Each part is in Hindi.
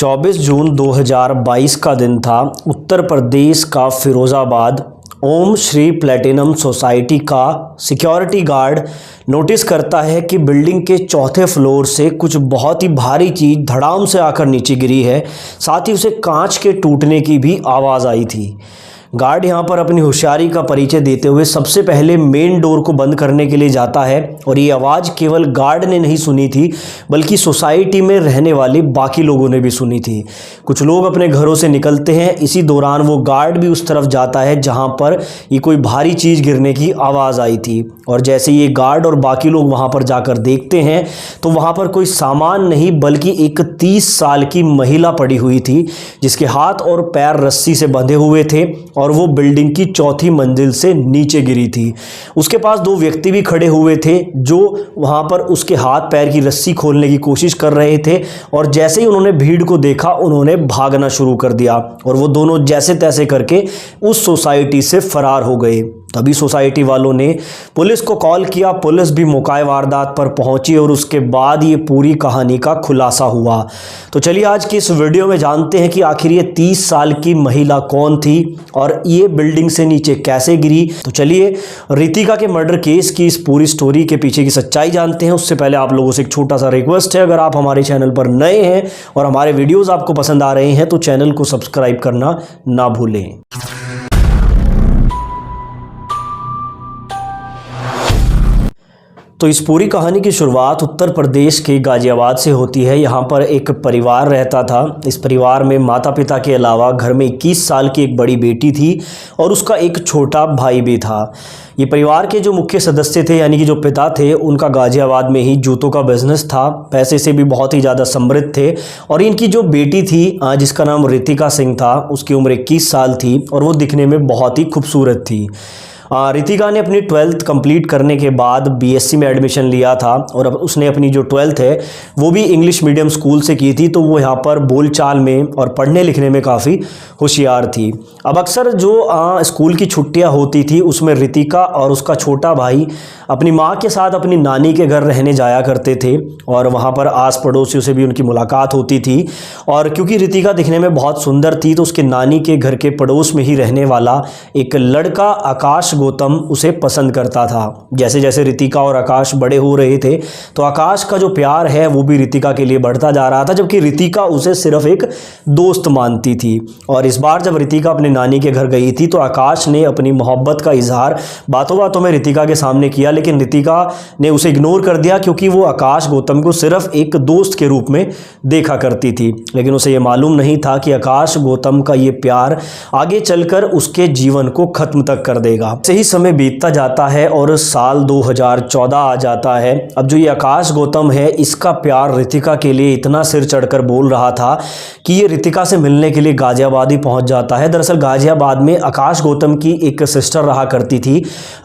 24 जून 2022 का दिन था। उत्तर प्रदेश का फिरोज़ाबाद ओम श्री प्लैटिनम सोसाइटी का सिक्योरिटी गार्ड नोटिस करता है कि बिल्डिंग के चौथे फ्लोर से कुछ बहुत ही भारी चीज़ धड़ाम से आकर नीचे गिरी है। साथ ही उसे कांच के टूटने की भी आवाज़ आई थी। गार्ड यहाँ पर अपनी होशियारी का परिचय देते हुए सबसे पहले मेन डोर को बंद करने के लिए जाता है और ये आवाज़ केवल गार्ड ने नहीं सुनी थी बल्कि सोसाइटी में रहने वाले बाकी लोगों ने भी सुनी थी। कुछ लोग अपने घरों से निकलते हैं। इसी दौरान वो गार्ड भी उस तरफ जाता है जहाँ पर ये कोई भारी चीज़ गिरने की आवाज़ आई थी। और जैसे ये गार्ड और बाकी लोग वहाँ पर जाकर देखते हैं तो वहाँ पर कोई सामान नहीं बल्कि एक 30 साल की महिला पड़ी हुई थी जिसके हाथ और पैर रस्सी से बंधे हुए थे और वो बिल्डिंग की चौथी मंजिल से नीचे गिरी थी। उसके पास दो व्यक्ति भी खड़े हुए थे जो वहाँ पर उसके हाथ पैर की रस्सी खोलने की कोशिश कर रहे थे और जैसे ही उन्होंने भीड़ को देखा उन्होंने भागना शुरू कर दिया और वो दोनों जैसे तैसे करके उस सोसाइटी से फरार हो गए। तभी सोसाइटी वालों ने पुलिस को कॉल किया। पुलिस भी मौके वारदात पर पहुंची और उसके बाद ये पूरी कहानी का खुलासा हुआ। तो चलिए आज की इस वीडियो में जानते हैं कि आखिर ये 30 साल की महिला कौन थी और ये बिल्डिंग से नीचे कैसे गिरी। तो चलिए रितिका के मर्डर केस की इस पूरी स्टोरी के पीछे की सच्चाई जानते हैं। उससे पहले आप लोगों से एक छोटा सा रिक्वेस्ट है, अगर आप हमारे चैनल पर नए हैं और हमारे वीडियोज़ आपको पसंद आ रहे हैं तो चैनल को सब्सक्राइब करना ना भूलें। तो इस पूरी कहानी की शुरुआत उत्तर प्रदेश के गाजियाबाद से होती है। यहाँ पर एक परिवार रहता था। इस परिवार में माता पिता के अलावा घर में 21 साल की एक बड़ी बेटी थी और उसका एक छोटा भाई भी था। ये परिवार के जो मुख्य सदस्य थे यानी कि जो पिता थे उनका गाजियाबाद में ही जूतों का बिजनेस था। पैसे से भी बहुत ही ज़्यादा समृद्ध थे। और इनकी जो बेटी थी जिसका नाम रितिका सिंह था, उसकी उम्र 21 साल थी और वो दिखने में बहुत ही खूबसूरत थी। रितिका ने अपनी 12th कंप्लीट करने के बाद बीएससी में एडमिशन लिया था और अब उसने अपनी जो 12th है वो भी इंग्लिश मीडियम स्कूल से की थी। तो वो यहाँ पर बोलचाल में और पढ़ने लिखने में काफ़ी होशियार थी। अब अक्सर जो स्कूल की छुट्टियाँ होती थी उसमें रितिका और उसका छोटा भाई अपनी माँ के साथ अपनी नानी के घर रहने जाया करते थे और वहाँ पर आस पड़ोसियों से भी उनकी मुलाकात होती थी। और क्योंकि रितिका दिखने में बहुत सुंदर थी तो उसके नानी के घर के पड़ोस में ही रहने वाला एक लड़का आकाश गौतम उसे पसंद करता था। जैसे जैसे रितिका और आकाश बड़े हो रहे थे तो आकाश का जो प्यार है वो भी रितिका के लिए बढ़ता जा रहा था, जबकि रितिका उसे सिर्फ एक दोस्त मानती थी। और इस बार जब रितिका अपने नानी के घर गई थी तो आकाश ने अपनी मोहब्बत का इजहार बातों बातों में रितिका के सामने किया, लेकिन रितिका ने उसे इग्नोर कर दिया क्योंकि वो आकाश गौतम को सिर्फ एक दोस्त के रूप में देखा करती थी। लेकिन उसे ये मालूम नहीं था कि आकाश गौतम का ये प्यार आगे चलकर उसके जीवन को खत्म तक कर देगा। सही समय बीतता जाता है और साल 2014 आ जाता है। अब जो ये आकाश गौतम है इसका प्यार रितिका के लिए इतना सिर चढ़कर बोल रहा था कि ये रितिका से मिलने के लिए गाजियाबाद ही पहुंच जाता है। दरअसल गाजियाबाद में आकाश गौतम की एक सिस्टर रहा करती थी।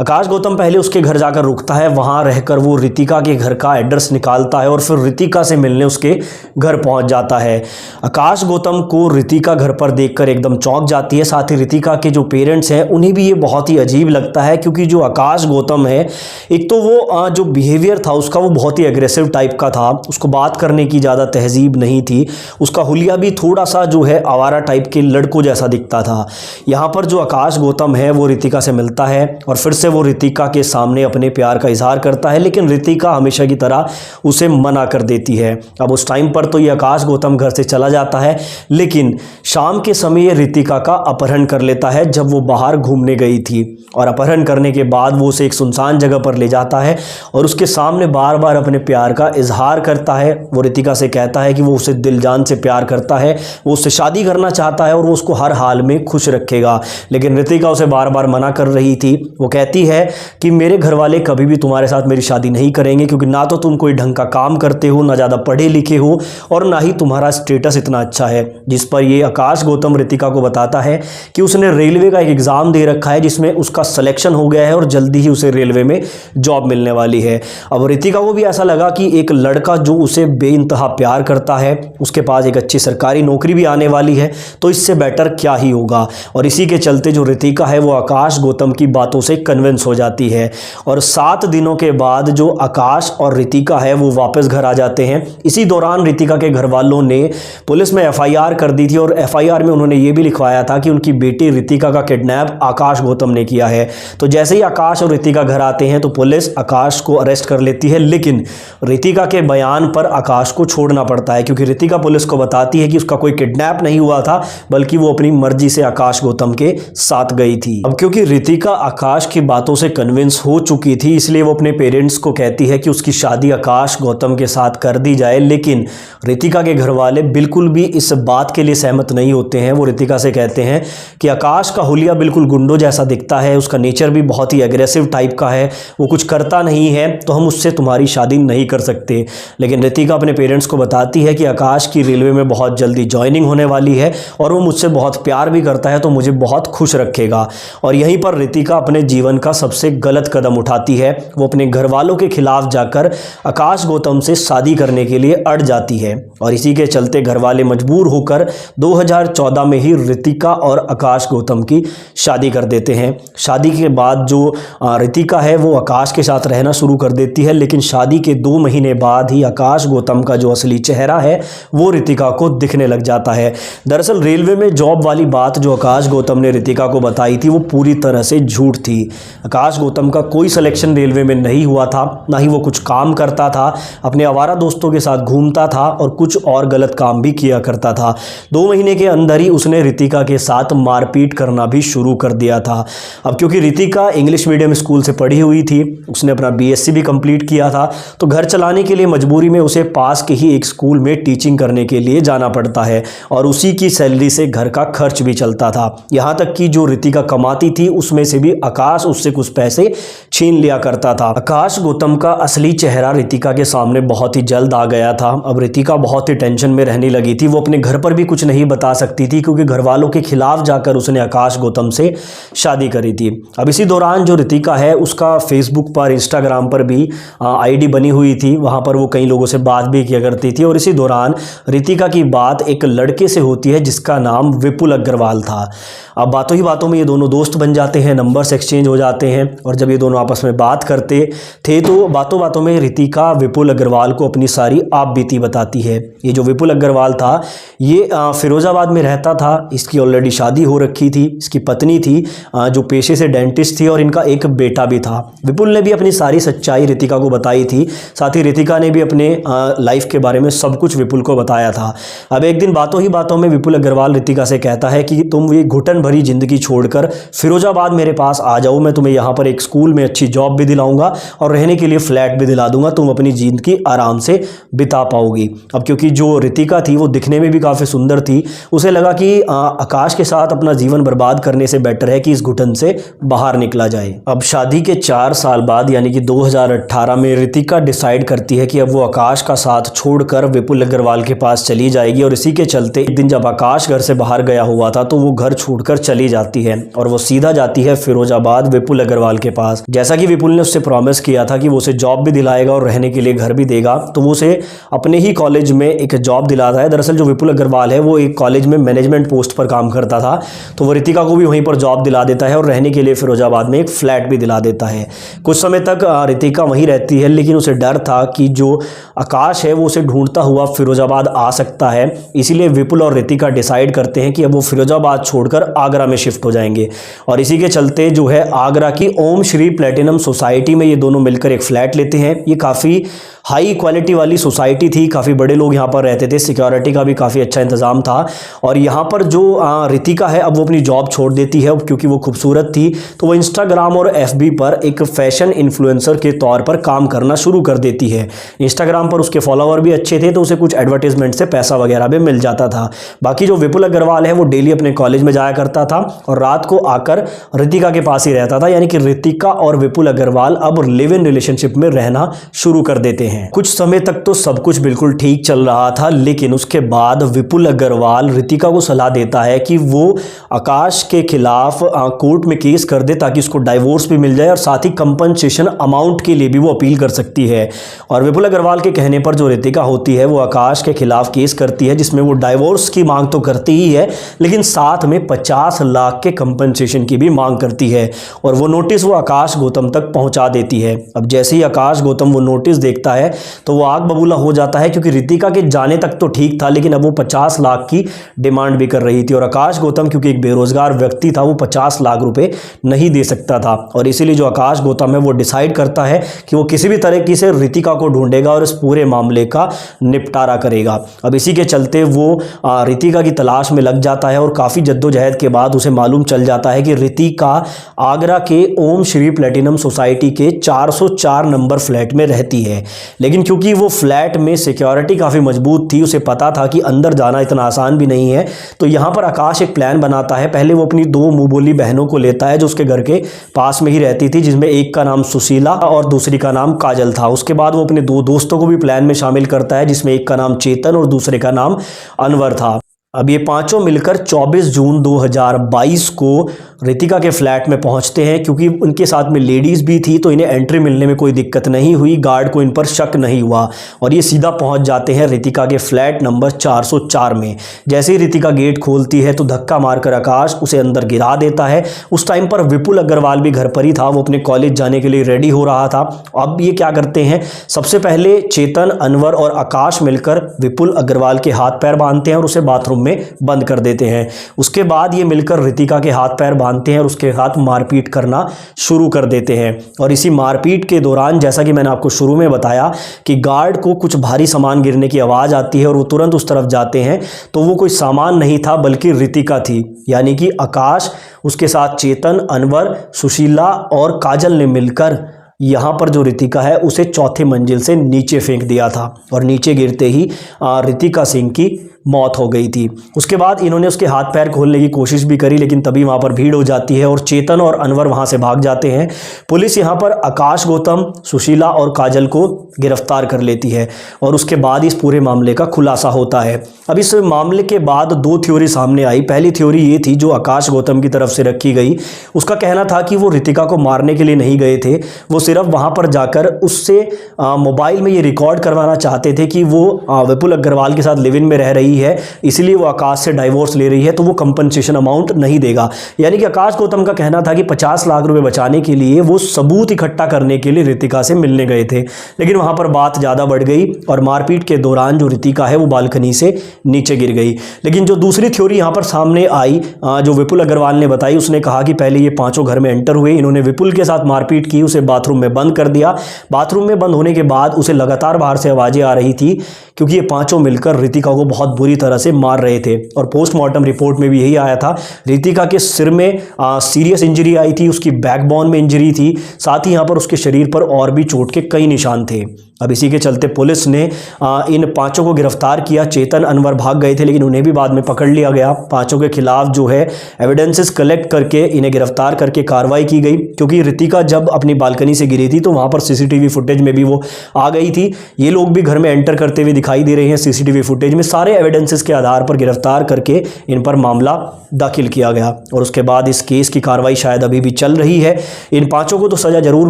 आकाश गौतम पहले उसके घर जाकर रुकता है, वहां रहकर वो रितिका के घर का एड्रेस निकालता है और फिर रितिका से मिलने उसके घर पहुंच जाता है। आकाश गौतम को रितिका घर पर देखकर एकदम चौंक जाती है। साथ ही रितिका के जो पेरेंट्स हैं उन्हें भी ये बहुत ही अजीब लगता है क्योंकि जो आकाश गौतम है एक तो वो जो बिहेवियर था उसका वो बहुत ही एग्रेसिव टाइप का था। उसको बात करने की ज़्यादा तहजीब नहीं थी। उसका हुलिया भी थोड़ा सा जो है आवारा टाइप के लड़कों जैसा दिखता था। यहाँ पर जो आकाश गौतम है वो रितिका से मिलता है और फिर से वो रितिका के सामने अपने प्यार का इजहार करता है, लेकिन रितिका हमेशा की तरह उसे मना कर देती है। अब उस टाइम पर तो ये आकाश गौतम घर से चला जाता है, लेकिन शाम के समय ये रितिका का अपहरण कर लेता है जब वो बाहर घूमने गई थी। और अपहरण करने के बाद वो उसे एक सुनसान जगह पर ले जाता है और उसके सामने बार बार अपने प्यार का इजहार करता है। वो रितिका से कहता है कि वो उसे दिल जान से प्यार करता है, वो उससे शादी करना चाहता है और वो उसको हर हाल में खुश रखेगा। लेकिन रितिका उसे बार बार मना कर रही थी। वो कहती है कि मेरे घर वाले कभी भी तुम्हारे साथ मेरी शादी नहीं करेंगे क्योंकि ना तो तुम कोई ढंग का काम करते हो, ना ज़्यादा पढ़े लिखे हो और ना ही तुम्हारा स्टेटस इतना अच्छा है। जिस पर ये आकाश गौतम रितिका को बताता है कि उसने रेलवे का एक एग्ज़ाम दे रखा है जिसमें उसका सिलेक्शन हो गया है और जल्दी ही उसे रेलवे में जॉब मिलने वाली है। अब रितिका को भी ऐसा लगा कि एक लड़का जो उसे बेइंतहा प्यार करता है, उसके पास एक अच्छी सरकारी नौकरी भी आने वाली है, तो इससे बेटर क्या ही होगा। और इसी के चलते जो रितिका है वो आकाश गौतम की बातों से कन्विंस हो जाती है और 7 दिनों के बाद जो आकाश और रितिका है वो वापस घर आ जाते हैं। इसी दौरान रितिका के घर वालों ने पुलिस में एफआईआर कर दी थी और एफआईआर में उन्होंने ये भी लिखवाया था कि उनकी बेटी रितिका का किडनैप आकाश गौतम ने किया है। तो जैसे ही आकाश और रितिका घर आते हैं तो पुलिस आकाश को अरेस्ट कर लेती है, लेकिन रितिका के बयान पर आकाश को छोड़ना पड़ता है क्योंकि रितिका पुलिस को बताती है कि उसका कोई किडनैप नहीं हुआ था, बल्कि वो अपनी मर्जी से आकाश गौतम के साथ गई थी। अब क्योंकि रितिका आकाश की बातों से कन्विंस हो चुकी थी, इसलिए वो अपने पेरेंट्स को कहती है कि उसकी शादी आकाश गौतम के साथ कर दी जाए, लेकिन रितिका के घर वाले बिल्कुल भी इस बात के लिए सहमत नहीं होते हैं। वो रितिका से कहते हैं कि आकाश का हुलिया बिल्कुल गुंडों जैसा दिखता है, उसका नेचर भी बहुत ही एग्रेसिव टाइप का है, वो कुछ करता नहीं है, तो हम उससे तुम्हारी शादी नहीं कर सकते। लेकिन रितिका अपने पेरेंट्स को बताती है कि आकाश की रेलवे में बहुत जल्दी ज्वाइनिंग होने वाली है और वो मुझसे बहुत प्यार भी करता है, तो मुझे बहुत खुश रखेगा। और यहीं पर रितिका अपने जीवन का सबसे गलत कदम उठाती है। वो अपने घर वालों के खिलाफ जाकर आकाश गौतम से शादी करने के लिए अड़ जाती है और इसी के चलते घर वाले मजबूर होकर 2014 में ही रितिका और आकाश गौतम की शादी कर देते हैं। शादी के बाद जो रितिका है वो आकाश के साथ रहना शुरू कर देती है, लेकिन शादी के 2 महीने बाद ही आकाश गौतम का जो असली चेहरा है वो रितिका को दिखने लग जाता है। दरअसल रेलवे में जॉब वाली बात जो आकाश गौतम ने रितिका को बताई थी वो पूरी तरह से झूठ थी। आकाश गौतम का कोई सिलेक्शन रेलवे में नहीं हुआ था, ना ही वो कुछ काम करता था, अपने आवारा दोस्तों के साथ घूमता था और कुछ और गलत काम भी किया करता था। 2 महीने के अंदर ही उसने रितिका के साथ मारपीट करना भी शुरू कर दिया था। अब क्योंकि रितिका इंग्लिश मीडियम स्कूल से पढ़ी हुई थी, उसने अपना बीएससी भी कंप्लीट किया था, तो घर चलाने के लिए मजबूरी में उसे पास के ही एक स्कूल में टीचिंग करने के लिए जाना पड़ता है और उसी की सैलरी से घर का खर्च भी चलता था। यहाँ तक कि जो रितिका कमाती थी उसमें से भी आकाश उससे कुछ पैसे छीन लिया करता था। आकाश गौतम का असली चेहरा रितिका के सामने बहुत ही जल्द आ गया था। अब रितिका बहुत ही टेंशन में रहने लगी थी। वो अपने घर पर भी कुछ नहीं बता सकती थी क्योंकि घर वालों के खिलाफ जाकर उसने आकाश गौतम से शादी करी थी। अब इसी दौरान जो रितिका है उसका फेसबुक पर, इंस्टाग्राम पर भी आईडी बनी हुई थी, वहाँ पर वो कई लोगों से बात भी किया करती थी। और इसी दौरान रितिका की बात एक लड़के से होती है जिसका नाम विपुल अग्रवाल था। अब बातों ही बातों में ये दोनों दोस्त बन जाते हैं, नंबर्स एक्सचेंज हो जाते हैं और जब ये दोनों आपस में बात करते थे तो बातों बातों में रितिका विपुल अग्रवाल को अपनी सारी आप बीती बताती है। ये जो विपुल अग्रवाल था ये फिरोजाबाद में रहता था, इसकी ऑलरेडी शादी हो रखी थी, इसकी पत्नी थी जो पेशे से डेंटिस्ट थी और इनका एक बेटा भी था। विपुल ने भी अपनी सारी सच्चाई रितिका को बताई थी, साथ ही रितिका ने भी अपने लाइफ के बारे में सब कुछ विपुल को बताया था। अब एक दिन बातों ही बातों में विपुल अग्रवाल रितिका से कहता है कि तुम ये घुटन भरी जिंदगी छोड़कर फिरोजाबाद मेरे पास आ जाओ, मैं तुम्हें यहाँ पर एक स्कूल में अच्छी जॉब भी दिलाऊंगा और रहने के लिए फ्लैट भी दिला दूंगा, तुम अपनी जिंदगी आराम से बिता पाओगी। अब क्योंकि जो रितिका थी वो दिखने में भी काफ़ी सुंदर थी, उसे लगा कि आकाश के साथ अपना जीवन बर्बाद करने से बेटर है कि इस घुटन से बाहर निकला जाए। अब शादी के 4 साल बाद यानी कि 2018 में रितिका डिसाइड करती है कि अब वो आकाश का साथ छोड़कर विपुल अग्रवाल के पास चली जाएगी और इसी के चलते एक दिन जब आकाश घर से बाहर गया हुआ था तो वो घर छोड़कर चली जाती है और वो सीधा जाती है फिरोजाबाद विपुल अग्रवाल के पास। जैसा कि विपुल ने उससे प्रॉमिस किया था कि वो उसे जॉब भी दिलाएगा और रहने के लिए घर भी देगा, तो वो उसे अपने ही कॉलेज में एक जॉब दिलाता है। दरअसल जो विपुल अग्रवाल है वो एक कॉलेज में मैनेजमेंट पोस्ट पर काम करता था, तो वो रितिका को भी वहीं पर जॉब दिला देता है और रहने के लिए फिरोजाबाद में एक फ्लैट भी दिला देता है। कुछ समय तक रितिका वहीं रहती है, लेकिन उसे डर था कि जो आकाश है वो उसे ढूंढता हुआ फिरोजाबाद आ सकता है, इसीलिए विपुल और रितिका डिसाइड करते हैं कि अब वो फिरोजाबाद छोड़कर आगरा में शिफ्ट हो जाएंगे। और इसी के चलते जो है आगरा की ओम श्री प्लेटिनम सोसाइटी में ये दोनों मिलकर एक फ्लैट लेते हैं। ये काफ़ी हाई क्वालिटी वाली सोसाइटी थी, काफ़ी बड़े लोग यहाँ पर रहते थे, सिक्योरिटी का भी काफ़ी अच्छा इंतज़ाम था। और यहाँ पर जो रितिका है अब वो अपनी जॉब छोड़ देती है, क्योंकि वो खूबसूरत थी तो वो इंस्टाग्राम और एफबी पर एक फैशन इन्फ्लुएंसर के तौर पर काम करना शुरू कर देती है। इंस्टाग्राम पर उसके फॉलोवर भी अच्छे थे तो उसे कुछ एडवर्टीजमेंट से पैसा वगैरह भी मिल जाता था। बाकी जो विपुल अग्रवाल है वो डेली अपने कॉलेज में जाया करता था और रात को आकर रितिका के पास ही रहता था, यानी कि रितिका और विपुल अग्रवाल अब लिव इन रिलेशनशिप में रहना शुरू कर देते हैं। हैं। कुछ समय तक तो सब कुछ बिल्कुल ठीक चल रहा था, लेकिन उसके बाद विपुल अग्रवाल रितिका को सलाह देता है कि वो आकाश के खिलाफ कोर्ट में केस कर दे ताकि उसको डाइवोर्स भी मिल जाए और साथ ही कंपनसेशन अमाउंट के लिए भी वो अपील कर सकती है। और विपुल अग्रवाल के कहने पर जो रितिका होती है वो आकाश के खिलाफ केस करती है, जिसमें वो डाइवोर्स की मांग तो करती ही है, लेकिन साथ में 50 लाख के कंपनसेशन की भी मांग करती है। और वो नोटिस वो आकाश गौतम तक पहुंचा देती है। अब जैसे ही आकाश गौतम वो नोटिस देखता है तो वो आग बबूला हो जाता है, क्योंकि रितिका के जाने तक तो ठीक था, लेकिन अब वो 50 लाख की डिमांड भी कर रही थी। और आकाश गौतम क्योंकि एक बेरोजगार व्यक्ति था, वो 50 लाख रुपए नहीं दे सकता था, और इसीलिए जो आकाश गौतम है वो डिसाइड करता है कि वो किसी भी तरीके से रितिका को ढूंढेगा और इस पूरे मामले का निपटारा करेगा। अब इसी के चलते वो रितिका की तलाश में लग जाता है और काफ़ी जद्दोजहद के बाद उसे मालूम चल जाता है कि रितिका आगरा के ओम श्री प्लेटिनम सोसाइटी के 404 नंबर फ्लैट में रहती है। लेकिन क्योंकि वो फ्लैट में सिक्योरिटी काफ़ी मजबूत थी, उसे पता था कि अंदर जाना इतना आसान भी नहीं है, तो यहाँ पर आकाश एक प्लान बनाता है। पहले वो अपनी 2 मुंह बोली बहनों को लेता है जो उसके घर के पास में ही रहती थी, जिसमें एक का नाम सुशीला और दूसरी का नाम काजल था। उसके बाद वो अपने 2 दोस्तों को भी प्लान में शामिल करता है, जिसमें एक का नाम चेतन और दूसरे का नाम अनवर था। अब ये पांचों मिलकर 24 जून 2022 को रितिका के फ्लैट में पहुंचते हैं। क्योंकि उनके साथ में लेडीज़ भी थी तो इन्हें एंट्री मिलने में कोई दिक्कत नहीं हुई, गार्ड को इन पर शक नहीं हुआ और ये सीधा पहुंच जाते हैं रितिका के फ्लैट नंबर 404 में। जैसे ही रितिका गेट खोलती है तो धक्का मारकर आकाश उसे अंदर गिरा देता है। उस टाइम पर विपुल अग्रवाल भी घर पर ही था, वो अपने कॉलेज जाने के लिए रेडी हो रहा था। अब ये क्या करते हैं, सबसे पहले चेतन, अनवर और आकाश मिलकर विपुल अग्रवाल के हाथ पैर बांधते हैं और उसे बाथरूम में बंद कर देते हैं। उसके बाद ये मिलकर रितिका के हाथ पैर बांधते हैं और उसके साथ मारपीट करना शुरू कर देते हैं। और इसी मारपीट के दौरान, जैसा कि मैंने आपको शुरू में बताया कि गार्ड को कुछ भारी सामान गिरने की आवाज़ आती है और वो तुरंत उस तरफ जाते हैं, तो वो कोई सामान नहीं था बल्कि रितिका थी। यानी कि आकाश, उसके साथ चेतन, अनवर, सुशीला और काजल ने मिलकर यहाँ पर जो रितिका है उसे 4थे मंजिल से नीचे फेंक दिया था और नीचे गिरते ही रितिका सिंह की मौत हो गई थी। उसके बाद इन्होंने उसके हाथ पैर खोलने की कोशिश भी करी, लेकिन तभी वहाँ पर भीड़ हो जाती है और चेतन और अनवर वहाँ से भाग जाते हैं। पुलिस यहाँ पर आकाश गौतम, सुशीला और काजल को गिरफ्तार कर लेती है और उसके बाद इस पूरे मामले का खुलासा होता है। अब इस मामले के बाद 2 थ्योरी सामने आई। पहली थ्योरी ये थी जो आकाश गौतम की तरफ से रखी गई, उसका कहना था कि वो रितिका को मारने के लिए नहीं गए थे, वो सिर्फ वहाँ पर जाकर उससे मोबाइल में ये रिकॉर्ड करवाना चाहते थे कि वो विपुल अग्रवाल के साथ लिव इन में रह रही है, इसलिए वो आकाश से डाइवोर्स ले रही है, तो वो कंपनसेशन अमाउंट नहीं देगा। यानी कि आकाश गौतम का कहना था कि 50 लाख रुपए बचाने के लिए वो सबूत इकट्ठा करने के लिए रितिका से मिलने गए थे। लेकिन वहां पर बात ज़्यादा बढ़ गई और मारपीट के दौरान जो रितिका है वो बालकनी से नीचे गिर गई। लेकिन जो दूसरी थ्योरी यहाँ पर सामने आई, जो विपुल अग्रवाल ने बताई, उसने कहा कि पहले ये 5 घर में एंटर हुए, इन्होंने विपुल के साथ मारपीट की, उसे बाथरूम में बंद कर दिया। बाथरूम में बंद होने के बाद उसे लगातार बाहर से आवाज़ें आ रही थी, क्योंकि ये 5 मिलकर रितिका को बहुत बुरी तरह से मार रहे थे। और पोस्टमार्टम रिपोर्ट में भी यही आया था, रितिका के सिर में सीरियस इंजरी आई थी, उसकी बैकबोन में इंजरी थी, साथ ही यहाँ पर उसके शरीर पर और भी चोट के कई निशान थे। अब इसी के चलते पुलिस ने इन 5 को गिरफ्तार किया। चेतन, अनवर भाग गए थे, लेकिन उन्हें भी बाद में पकड़ लिया गया। 5 के खिलाफ जो है एविडेंसेस कलेक्ट करके इन्हें गिरफ्तार करके कार्रवाई की गई, क्योंकि रितिका जब अपनी बालकनी से गिरी थी तो वहाँ पर सीसीटीवी फुटेज में भी वो आ गई थी। ये लोग भी घर में एंटर करते हुए दिखाई दे रहे हैं सीसीटीवी फुटेज में। सारे एविडेंसेस के आधार पर गिरफ्तार करके इन पर मामला दाखिल किया गया और उसके बाद इस केस की कार्रवाई शायद अभी भी चल रही है। इन 5 को तो सज़ा जरूर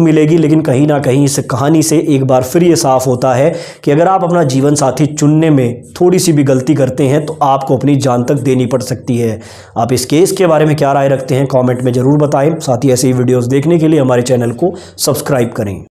मिलेगी, लेकिन कहीं ना कहीं इस कहानी से एक बार फिर ये साफ होता है कि अगर आप अपना जीवन साथी चुनने में थोड़ी सी भी गलती करते हैं तो आपको अपनी जान तक देनी पड़ सकती है। आप इस केस के बारे में क्या राय रखते हैं, कमेंट में ज़रूर बताएं। साथ ही ऐसे ही वीडियोस देखने के लिए हमारे चैनल को सब्सक्राइब करें।